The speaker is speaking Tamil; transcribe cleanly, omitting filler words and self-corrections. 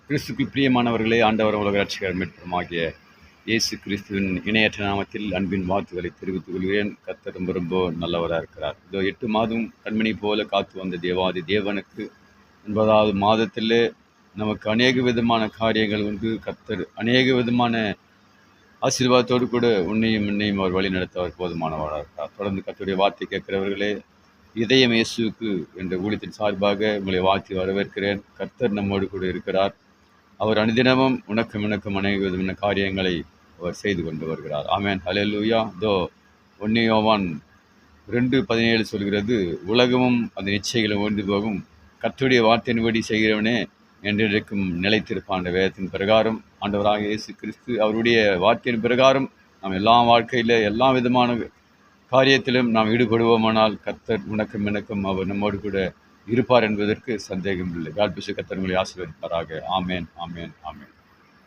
கிறிஸ்துக்குள் பிரியமானவர்களே, ஆண்டவர் உலக ரட்சகர் மீட்பருமாகிய இயேசு கிறிஸ்துவின் இணையற்ற நாமத்தில் அன்பின் வாழ்த்துக்களை தெரிவித்துக் கொள்கிறேன். கர்த்தர் ரொம்ப ரொம்ப நல்லவராக இருக்கிறார். இதோ 8 மாதம் கண்மணி போல காத்து வந்த தேவாதி தேவனுக்கு 9வது மாதத்திலே நமக்கு அநேக விதமான காரியங்கள் உண்டு. கர்த்தர் அநேக விதமான ஆசீர்வாதத்தோடு கூட உன்னையும் என்னையும் அவர் வழி நடத்த அவர் போதுமானவராக இருக்கிறார். தொடர்ந்து கர்த்தருடைய வார்த்தை கேட்கிறவர்களே, இதயம் இயேசுவுக்கு என்ற ஊழியத்தின் சார்பாக உங்களை வாழ்த்தி வரவேற்கிறேன். கர்த்தர் நம்மோடு கூட இருக்கிறார். அவர் அனுதினமும் உனக்கும் எனக்கும் அநேக விதமான காரியங்களை அவர் செய்து கொண்டு வருகிறார். ஆமென், ஹல்லேலூயா. 1 யோவான் 2:17 சொல்கிறது, உலகமும் அதன் இச்சைகளும் ஒன்று போகும், கர்த்தருடைய வார்த்தையின்படி செய்கிறவனே என்றென்றைக்கும் நிலைத்திருப்பான். என்ற வேதத்தின் பிரகாரம் ஆண்டவராக இயேசு கிறிஸ்து அவருடைய வார்த்தையின் பிரகாரம் நாம் எல்லா வாழ்க்கையில் எல்லா விதமான காரியத்திலும் நாம் ஈடுபடுவோமானால் கர்த்தர் உனக்கும் எனக்கும் அவர் நம்மோடு கூட இருப்பார் என்பதற்கு சந்தேகம் இல்லை. God bless you. கர்த்தர் உங்களை ஆசீர்வதிப்பாராக. ஆமென், ஆமென், ஆமென்.